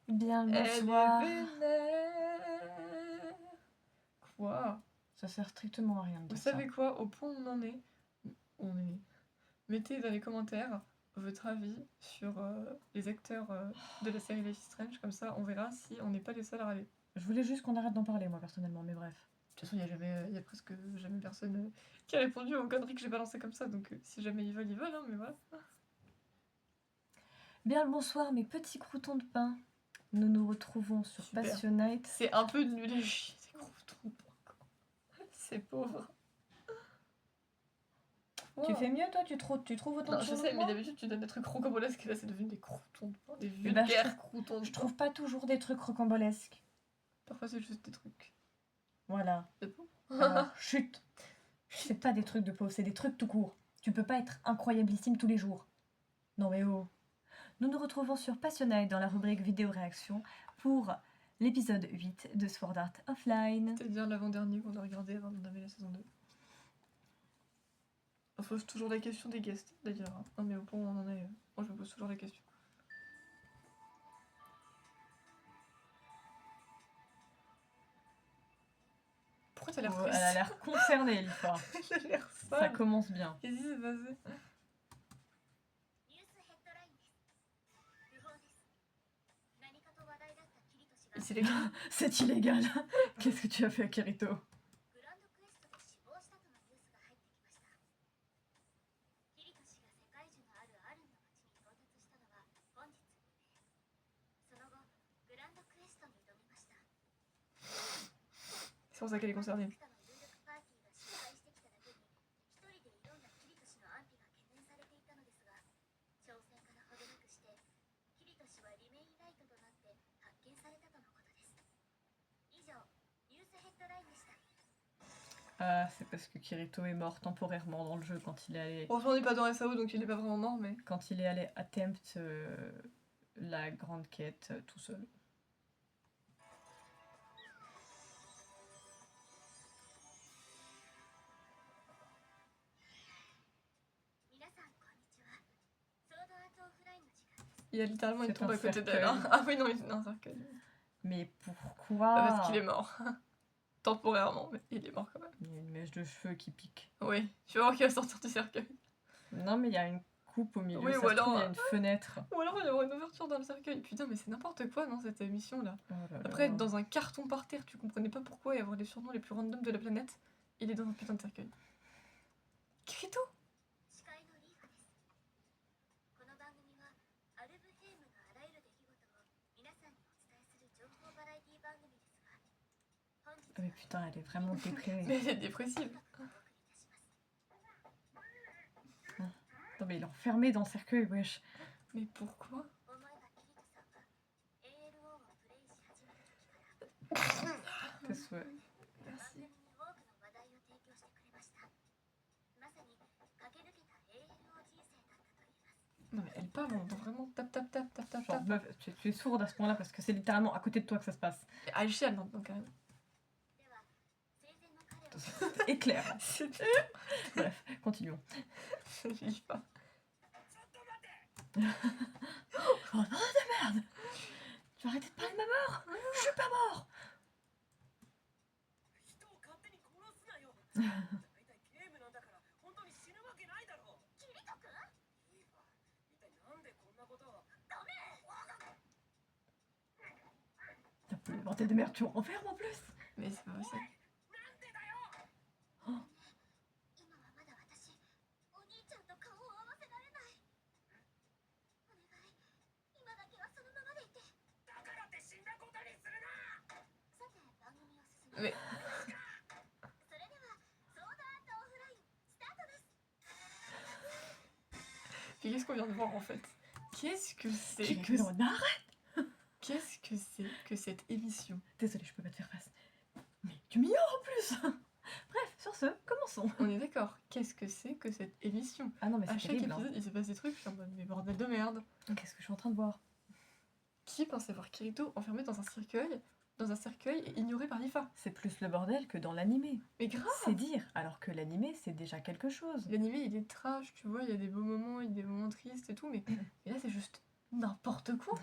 Bien le Elle est bonsoir. vénère. Quoi? Ça sert strictement à rien de Vous dire ça. savez quoi? Au point où on en est, mettez dans les commentaires votre avis sur les acteurs de la série Life is Strange, comme ça on verra si on n'est pas les seuls à râler. Je voulais juste qu'on arrête d'en parler, moi, personnellement, mais bref. De toute façon, il y a presque jamais personne qui a répondu aux conneries que j'ai balancées comme ça, donc si jamais ils veulent, hein, mais voilà. Bien le bonsoir, mes petits croûtons de pain. Nous nous retrouvons sur Super. Passionate. C'est un peu nul à chier, ces croûtons de pain, quoi. C'est pauvre. Tu Wow. fais mieux, toi? Tu trouves autant Non, de je choses sais, que mais moi? d'habitude tu donnes des trucs rocambolesques et là c'est devenu des croûtons de pain, des Eh ben, vulgaires croûtons de Je pain. trouve pas toujours des trucs rocambolesques. Parfois c'est juste des trucs. Voilà. C'est bon. Alors, chut. C'est pas des trucs de pauvre, c'est des trucs tout court. Tu peux pas être incroyablissime tous les jours. Non mais oh. Nous nous retrouvons sur Passionate dans la rubrique vidéo réaction pour l'épisode 8 de Sword Art Offline. C'est-à-dire l'avant-dernier qu'on a regardé avant d'entamer la saison 2. On se pose toujours la question des guests, d'ailleurs. Hein. Non mais au point où on en est, moi je me pose toujours la question. Pourquoi t'as l'air Oh, triste? elle a l'air concernée, Lifa. Elle a l'air Ça sale. commence bien. Qu'est-ce qui s'est passé? C'est illégal. C'est illégal. Qu'est-ce que tu as fait à Kirito? C'est pour ça qu'elle est concernée. Ah, c'est parce que Kirito est mort temporairement dans le jeu quand il est allé... Franchement, on n'est pas dans SAO donc il est pas vraiment mort, mais. Quand il est allé attempt la grande quête tout seul. Il y a littéralement une C'est tombe un à côté d'elle. cercueil. Hein. Ah oui, non, c'est un cercueil. Mais pourquoi? Parce qu'il est mort. Temporairement, mais il est mort quand même. Il y a une mèche de cheveux qui pique. Oui, tu vas voir qu'il va sortir du cercueil. Non, mais il y a une coupe au milieu, Oui, ça ou se alors, trouve, il y a une fenêtre. Ou alors il y aura une ouverture dans le cercueil. Putain, mais c'est n'importe quoi, non, cette émission là. Oh là là. Après, être dans un carton par terre, tu comprenais pas pourquoi et avoir les surnoms les plus random de la planète, il est dans un putain de cercueil. Kirito! Ah mais putain, elle est vraiment déprimée. Mais elle est dépressive. Non mais il est enfermé dans le cercueil, wesh. Mais pourquoi? Tes souhaits. Merci. Non mais elle parle, on entend vraiment tap tap tap tap tap Genre, tap. meuf, tu es sourde à ce point-là parce que c'est littéralement à côté de toi que ça se passe. Ah, elle chiale maintenant quand même. C'est éclair. Bref, continuons. Je lis pas. Oh non de merde! Tu vas arrêter de parler de ma mort! Je suis pas mort! T'as plus le bordel de merde, tu enfermes en plus! Mais c'est pas possible. Oh. Mais. Puis qu'est-ce qu'on vient de voir en fait? Qu'est-ce que c'est que... Non, arrête! Qu'est-ce que c'est que cette émission? Désolée, je peux pas te faire face. Mais tu m'ignores en plus! Bref, sur ce, commençons. On est d'accord. Qu'est-ce que c'est que cette émission? Ah non, mais À c'est chaque terrible. épisode, il se passe des trucs, je suis en mode, mais bordel de merde. Qu'est-ce que je suis en train de voir? Qui pensait voir Kirito enfermé dans un cercueil et ignoré par Lifa? C'est plus le bordel que dans l'animé. Mais grave! C'est dire, alors que l'animé, c'est déjà quelque chose. L'animé, il est trash, tu vois, il y a des beaux moments, il y a des moments tristes et tout, mais là, c'est juste n'importe quoi.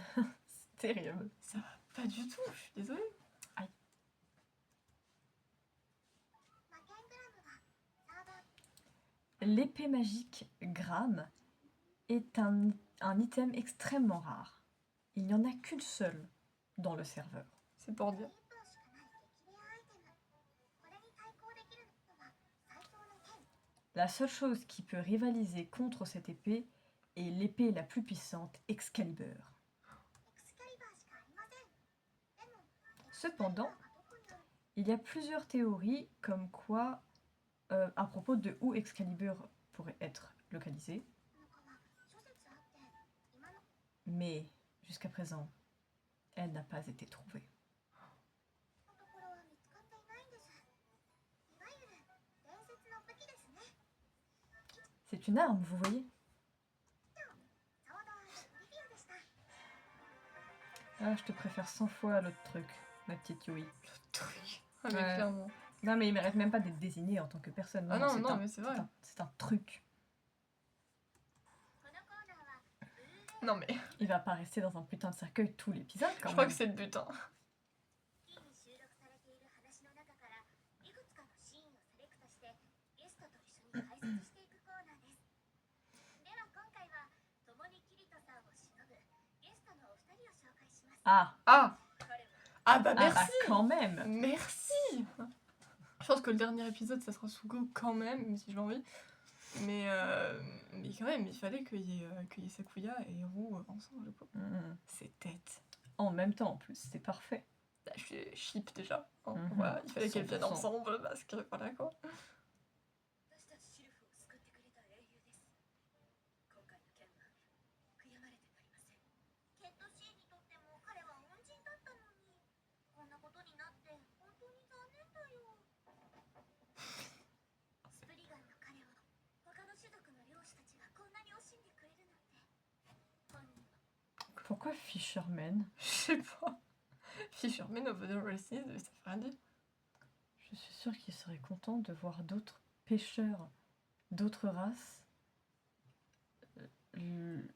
terrible. Ça va pas du tout, je suis désolée. L'épée magique Gram est un item extrêmement rare. Il n'y en a qu'une seule dans le serveur. C'est pour dire. La seule chose qui peut rivaliser contre cette épée est l'épée la plus puissante, Excalibur. Cependant, il y a plusieurs théories comme quoi, à propos de où Excalibur pourrait être localisé, mais jusqu'à présent, elle n'a pas été trouvée. C'est une arme, vous voyez? Ah, je te préfère 100 fois l'autre truc, ma petite Yui. Truc. Ah, mais Ouais. clairement. Non, mais il mérite même pas d'être désigné en tant que personne. Ah non, mais c'est vrai. C'est un truc. Non, mais Il va pas rester dans un putain de cercueil tout l'épisode quand je crois même. que c'est le but, hein. Ah, Ah bah ah bah merci. quand même. Merci. Je pense que le dernier épisode, ça sera Sugo quand même si j'ai envie. Mais quand même, il fallait qu'il y ait Sakuya et Hiro ensemble, quoi. C'est tête. En même temps, en plus, c'est parfait. Bah, je suis ship déjà. Hein. Mhm. Voilà, il fallait qu'elles viennent 100%. ensemble parce que voilà quoi. Pourquoi Fisherman? Je sais pas. Fisherman of the Races, ça fait rien dire. Je suis sûre qu'il serait content de voir d'autres pêcheurs d'autres races le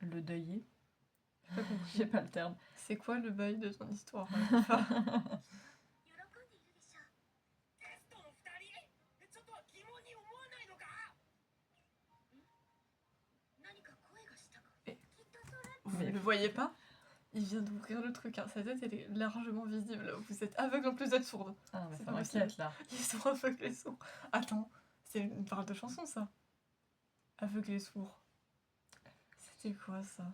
deuiller. J'ai pas compris. J'ai pas le terme. C'est quoi le bail de ton histoire? Vous ne le voyez pas? Il vient d'ouvrir le truc, hein. Sa tête elle est largement visible. Vous êtes aveugle en plus d'être sourde. Ah, mais C'est ça pas m'inquiète là. Ils sont aveugles et sourds. Attends, c'est une parole de chanson ça. Aveugle et sourd. C'était quoi ça?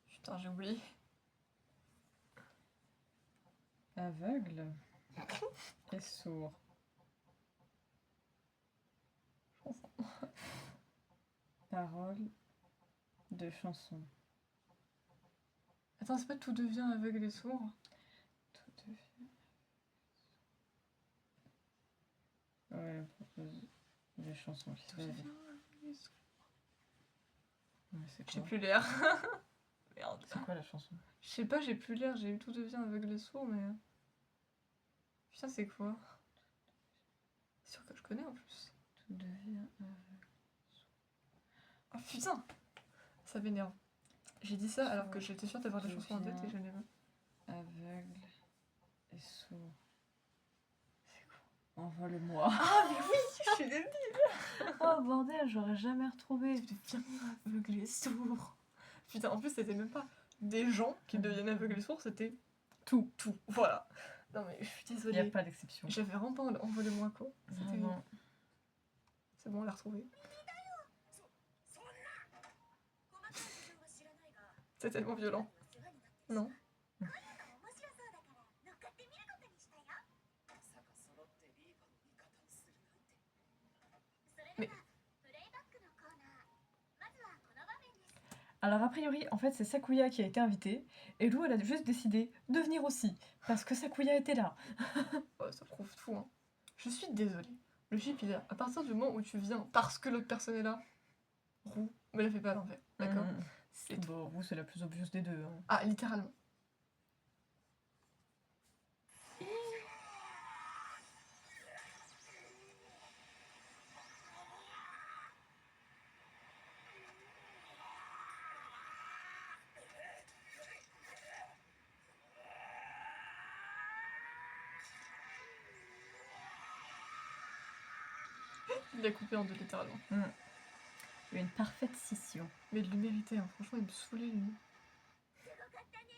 Putain, j'ai oublié. Aveugle et sourd. Chanson. Parole de chanson. Attends, c'est pas tout devient aveugle et sourd? Tout devient. Ouais, des chansons qui se Tout devient rêvent. aveugle et sourd. Ouais, c'est J'ai quoi? plus l'air. Merde. C'est quoi la chanson? Je sais pas, j'ai plus l'air, j'ai eu tout devient aveugle et sourd, mais. Putain, c'est quoi? C'est sûr que je connais en plus. Tout devient. Oh putain! Ça m'énerve. J'ai dit ça alors que j'étais sûre d'avoir la Tout chanson en tête et je l'ai pas. Aveugle et sourd. C'est quoi? Envole-moi. Ah, mais oui! Je suis débile! Oh bordel, j'aurais jamais retrouvé. Tu deviens aveugle et sourd. Putain, en plus, c'était même pas des gens qui deviennent aveugles et sourds, c'était Tout. tout. Voilà. Non, mais je suis Il n'y a désolée. pas d'exception. J'avais vraiment pas envolé moi quoi. C'était. Vraiment. C'est bon, on l'a retrouvé. C'est tellement violent. Non? Mais Alors a priori, en fait, c'est Sakuya qui a été invitée, et Lou, elle a juste décidé de venir aussi, parce que Sakuya était là. ouais, ça prouve tout. Hein. Je suis désolée. Le chip, il est là. À partir du moment où tu viens parce que l'autre personne est là, roux, me la fais pas à l'envers. D'accord? C'est tout. Bon, vous, c'est la plus obvious des deux. Hein. Ah, littéralement. Il l'a coupé en deux littéralement. Une parfaite scission. Mais il le méritait, hein. Franchement il me saoulait lui. すごかったね。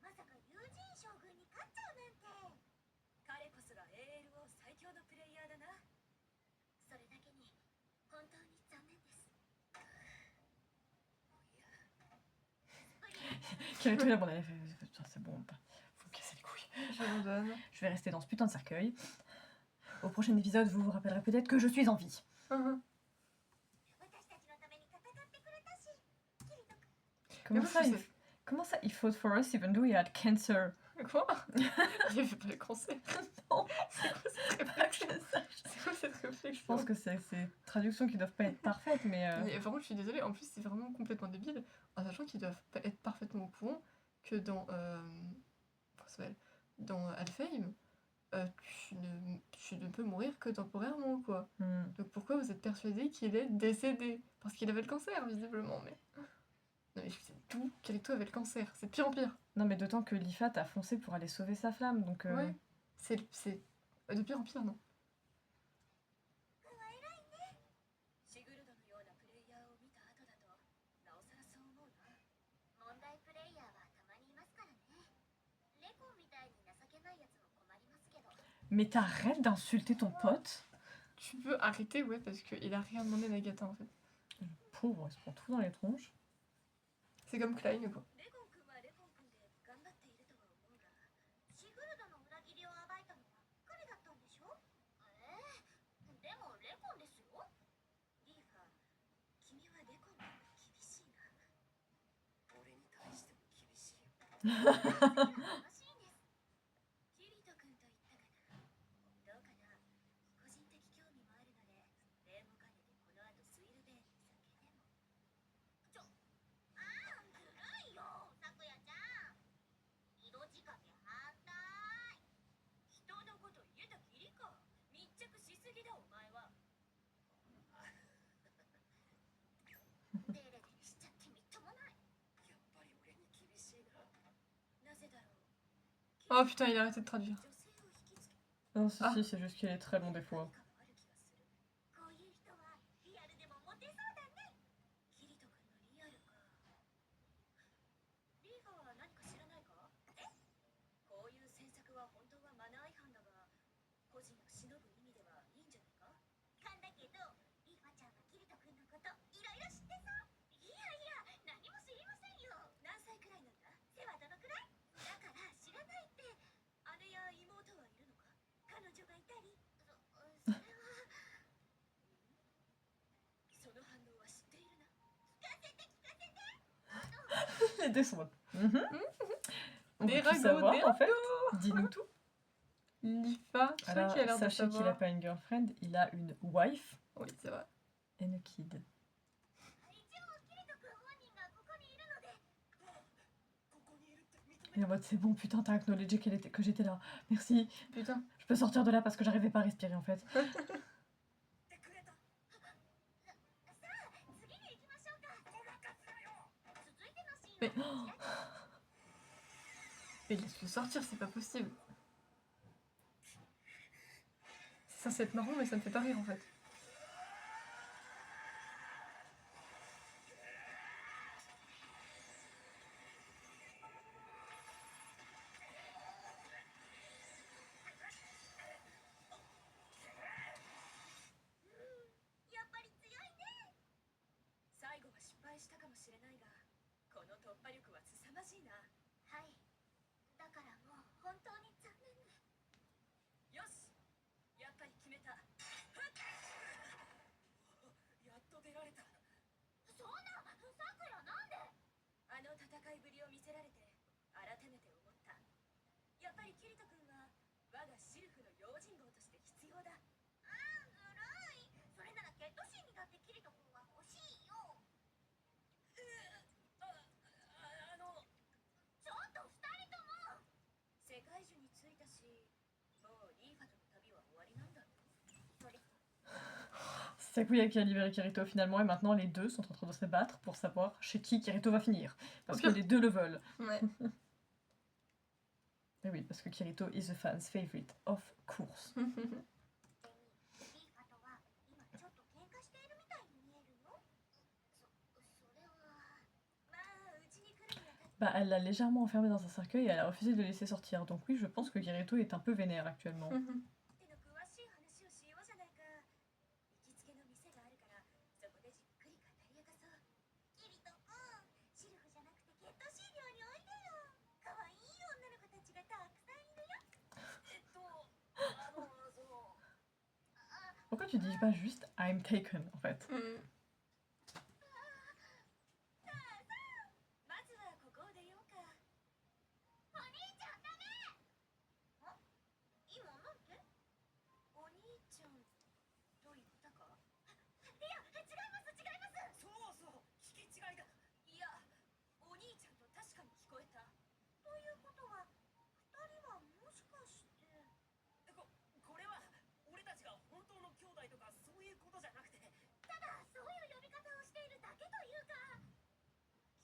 まさか友人将軍に勝っちゃうなんて。彼こそが ALO 最強のプレイヤーだな。それだけに本当に残念です。Kirito il a abandonné. Putain, c'est bon, faut me casser les couilles. J'abandonne. Je vais rester dans ce putain de cercueil. Au prochain épisode, vous vous rappellerez peut-être que je suis en vie. 私たちのために戦ってくれたし、キリト君。 Comment moi, ça, je sais- comment ça, he fought for us even though he had cancer? Quoi? Il avait pas le cancer. Non. C'est quoi cette Pas que réflexion? je sache. C'est quoi cette réflexion? Je pense que c'est ces traductions qui doivent pas être parfaites, mais... Mais par contre, je suis désolée, en plus, c'est vraiment complètement débile, en sachant qu'ils doivent pas être parfaitement au courant que dans. Comment ça s'appelle? Dans Alfheim, tu ne peux mourir que temporairement, quoi. Donc pourquoi vous êtes persuadé qu'il est décédé? Parce qu'il avait le cancer, visiblement, mais. Non, mais c'est tout, Kirito avait le cancer, c'est de pire en pire. Non, mais d'autant que Lifat a foncé pour aller sauver sa flamme, donc... Ouais, c'est de pire en pire, non? シグルドのようなプレイヤーを見た後だと、なおさらそう思うな。問題プレイヤーはたまにいますからね。レコみたいに情けないやつも困りますけど。 Mais t'arrêtes d'insulter ton pote? Tu peux arrêter, ouais, parce qu'il a rien demandé Nagata, en fait. Pauvre, il se prend tout dans les tronches. C'est comme Klein, quoi. レコン君はレコン君で頑張っているとは思うが、シグルドの裏切りを暴いたのは彼だったんでしょ？でもレコンですよ。リーファ、君はレコンの方が厳しいな。俺に対しても厳しいよ。楽しいんです。キリト君と言ったかな。どうかな。個人的興味もあるので、例も兼ねてこの後スイルベールに酒でも。ずるいよ、さくやちゃん。色仕掛け反対。人のこと言えたきりか。密着しすぎだ、お前は。デレデレしちゃってみっともない。やっぱり俺に厳しいな。なぜだろう。 Oh putain, il a arrêté de traduire. 女性を引きつけ Non, si, Ah. si, c'est juste qu'il est très long des fois. 何かがある気がする。こういう人はリアルでもモテそうだね。キリト君のリアルか。リーファは何か知らないか？こういう詮索は本当はマナー違反だが、個人を忍ぶ意味ではいいんじゃないか？勘だけど、リーファちゃんはキリト君のこといろいろ知ってさ。いやいや、何も知りませんよ。何歳くらいなんだ？背はどのくらい？だから知らないって。姉や妹はいるのか？彼女がいたり。それは。その反応は知っているな。聞かせて聞かせて。 Les deux sont... Mhm. On Des veut tout ragots, savoir, des en fait. ragots. Dis-nous tout. Lifa, c'est vrai Alors, qu'il a l'air de sachez qu'il savoir. a pas une girlfriend, il a une wife Oui, c'est vrai. and a kid. 一応キリト君本人がここにいるので。ここにいるって認めて Et en mode, c'est bon, putain, t'as acknowledgé que j'étais là. Merci. Putain. Je peux sortir de là parce que j'arrivais pas à respirer, en fait. くれた。さあ、次に行きましょうか。ごまかすなよ。続いてのシーンはこちら。 Mais laisse-le sortir, c'est pas possible. C'est censé être marrant, mais ça me fait pas rire en fait. C'est Sakuya qui a libéré Kirito finalement, et maintenant les deux sont en train de se battre pour savoir chez qui Kirito va finir. Parce que les deux le veulent. Ouais. Et oui, parce que Kirito is a fan's favorite, of course. リーファとは今 Bah, elle l'a légèrement enfermé dans un cercueil et elle a refusé de le laisser sortir. Donc oui, je pense que Kirito est un peu vénère actuellement. 手の詳しい話をしようじゃないか。行きつけの店があるからそこでじっくり語り明かそう。キリト君、シルフじゃなくてケットシー寮においでよ。可愛い女の子たちがたくさんいるよ。その Pourquoi tu dis pas juste I'm taken en fait? まずはここを出ようか。お兄ちゃんダメ。今なんて？お兄ちゃんと言ったか？いや、違います違います。そうそう、聞き違いだ。いや、お兄ちゃんと確かに聞こえた。ということは、二人はもしかして。これは俺たちが本当の兄弟とかそういうことじゃなくて、ただそういう呼び方をしているだけというか。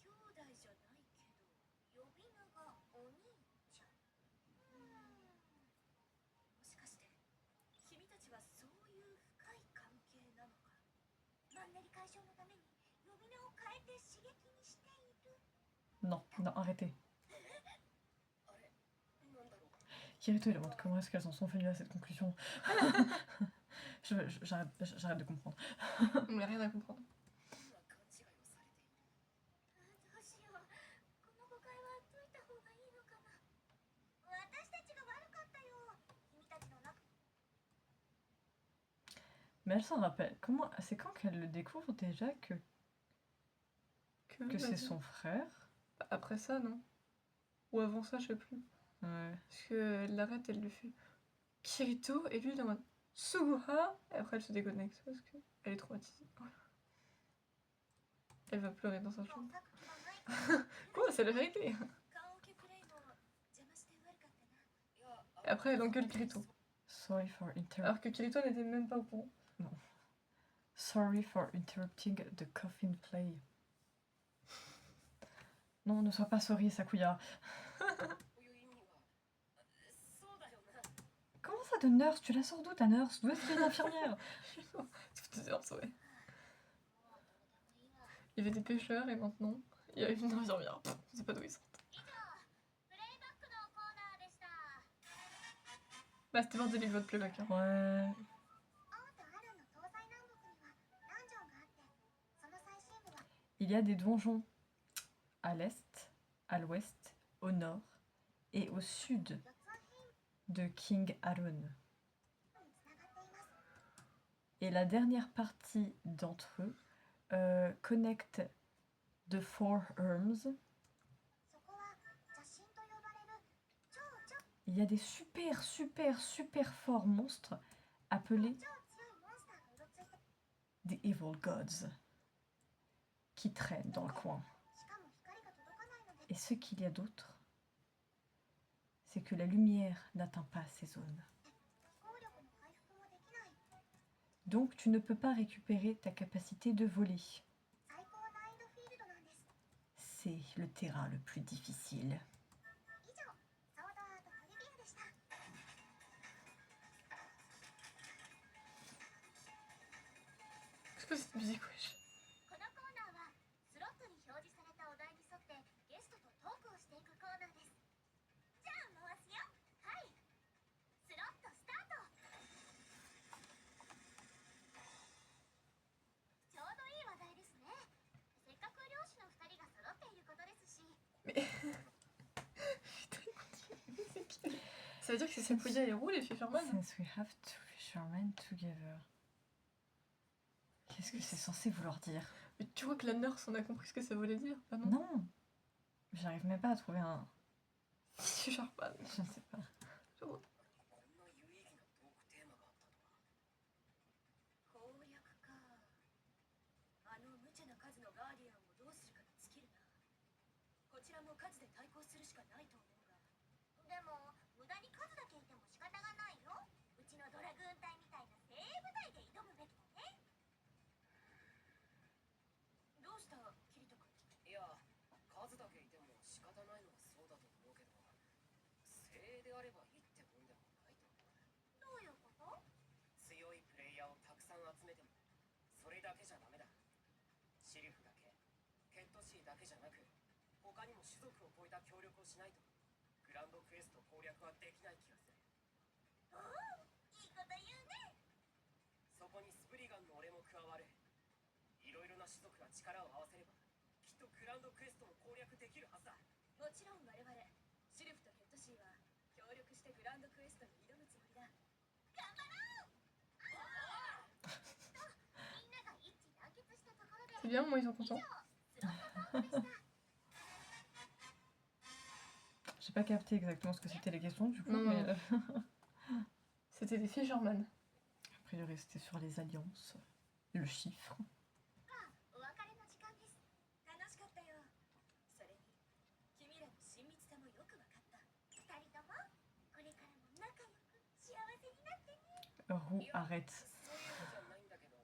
兄弟じゃないけど、呼び名がお兄ちゃん。もしかして君たちはそういう深い関係なのか。マンネリ解消のために呼び名を変えて刺激にしている。 Non, non, arrêtez. あれ、なんだろう。 Kirito, il demande comment est-ce qu'elles en sont venues à cette conclusion. J'arrête de comprendre. On n'a rien à comprendre. 今勘違いをされている。どうしよう。この誤解は解いた方がいいのかな。私たちが悪かったよ。君たちの中。 Mais elle s'en rappelle. Comment... C'est quand qu'elle le découvre déjà que c'est son frère? Après ça, non? Ou avant ça, je sais plus. Ouais. Parce qu'elle l'arrête, elle lui fait Kirito, et lui il est en mode Sugura, et après elle se déconnecte parce qu'elle est traumatisée. Voilà. Elle va pleurer dans sa chambre. Quoi, c'est la vérité. Et après elle engueule Kirito. Sorry for interrupting. Alors que Kirito n'était même pas au courant. Sorry for interrupting the coffin play. Non, ne sois pas sorry, Sakuya. Comment ça de nurse? Tu la sors d'où ta nurse? D'où est-ce qu'il y a une infirmière? Toutes les heures, ouais. Il y avait des pêcheurs et maintenant il y a une infirmière. Je sais pas d'où ils sortent. Bah c'était l'heure de livre de playback. Hein. Ouais. Il y a des donjons à l'est, à l'ouest, au nord et au sud de King Arun. Et la dernière partie d'entre eux connecte The Four Arms. Il y a des super forts monstres appelés The Evil Gods qui traînent dans le coin. Et ce qu'il y a d'autre, c'est que la lumière n'atteint pas ces zones. Donc tu ne peux pas récupérer ta capacité de voler. C'est le terrain le plus difficile. C'est quoi cette musique, wesh? Ça veut dire que c'est Sakuya et Ru les Fisherman? Since we have two fishermen together. Qu'est-ce que c'est censé vouloir dire? Mais tu vois que la nurse on a compris ce que ça voulait dire? Ah non? Non. J'arrive même pas à trouver un... Fisherman. Je ne sais pas. 他にも種族を超えた協力をしないとグランドクエスト攻略はできない気がする。おお、いいこと言うね。そこにスプリガンの俺も加わる。いろいろな種族が力を合わせればきっとグランドクエストも攻略できるはずだ。もちろん我々シルフとヘッドシーは協力してグランドクエストに挑むつもりだ。頑張ろう。みんなが一致団結したところで C'est bien, moi ils sont contents. スロットトークでした。 J'ai pas capté exactement ce que c'était les questions du coup, Non, mais non. C'était des Fisherman. a priori c'était sur les alliances, le chiffre. お別れの時間です。楽しかったよ。それに君らの親密さもよく分かった。二人ともこれからも仲良く幸せになってね。 Roux, arrête. そういうのじゃないんだけど。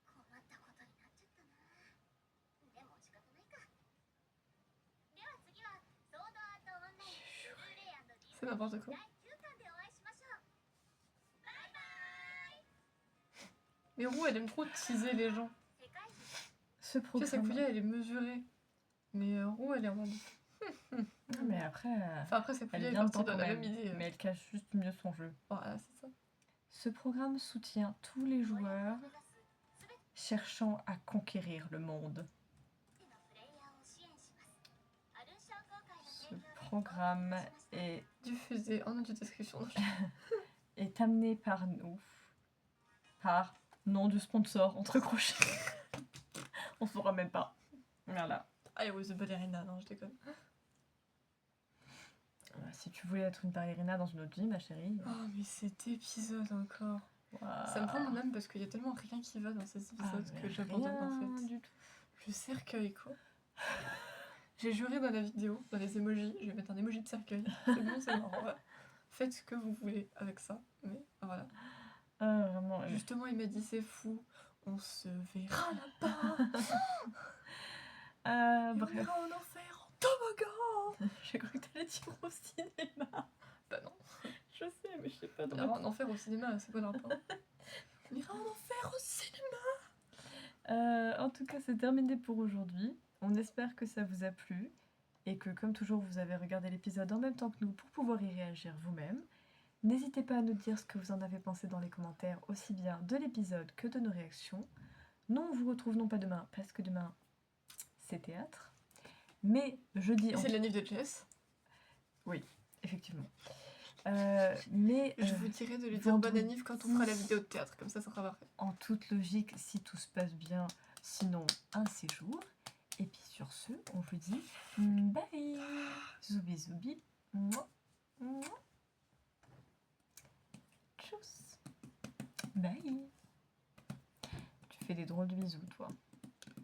困ったことになっちゃったな。でも仕方ないか。では次はソードアートオンラインブルーレイ&ディ C'est n'importe quoi. 第9巻でお会いしましょう。バイバイ。 Mais Roux, elle aime trop teaser les gens. 世界中 Ce Tu sais, programme. Sakuya, elle est mesurée. Mais Roux, elle est en mode. Non, mais après, Enfin, après, elle Sakuya est est bien partie dedans dans quand la même, même idée. mais elle cache juste mieux son jeu. Voilà, c'est ça. Ce programme soutient tous les を joueurs 目指すすべて cherchant à conquérir le monde. のプレイヤーを支援します。アルン商工会の Ce 提供で programme お送りしました。 est, Diffusée en audio description. est amené par nous, par nom du sponsor, entre crochets. On saura même pas. Voilà. Ah, it was a ballerina, non, je déconne. Si tu voulais être une ballerina dans une autre vie, ma chérie. Oh, mais cet épisode encore. Waouh. Ça me prend mon âme parce qu'il y a tellement rien qui va dans ces Ah, épisodes mais que j'abandonne en rien fait. du tout. Le cercueil, quoi. J'ai juré dans la vidéo, dans les emojis, je vais mettre un emoji de cercueil. C'est bon, c'est marrant. Ouais. Faites ce que vous voulez avec ça, mais voilà. Ah, vraiment. Justement, il m'a dit c'est fou, on se verra là-bas. Ah, Et on bref. ira en enfer en toboggan. J'ai cru que t'allais dire au cinéma. Bah non, Je sais, mais je sais pas on trop. ira en enfer au cinéma, c'est pas le rapport. On ira en enfer au cinéma. En tout cas, c'est terminé pour aujourd'hui. On espère que ça vous a plu et que, comme toujours, vous avez regardé l'épisode en même temps que nous pour pouvoir y réagir vous-même. N'hésitez pas à nous dire ce que vous en avez pensé dans les commentaires, aussi bien de l'épisode que de nos réactions. Nous, on vous retrouve non pas demain, parce que demain, c'est théâtre, mais jeudi... Et c'est l'anniv de Jess. Effectivement. Mais Je vous dirai de lui dire vendredi. bonne anniv quand on fera la vidéo de théâtre, comme ça sera parfait. en toute logique, si tout se passe bien, sinon un séjour. Et puis sur ce, on vous dit bye. Zoubi zoubi. Mouah, mouah. Tchuss. Bye. Tu fais des drôles de bisous, toi.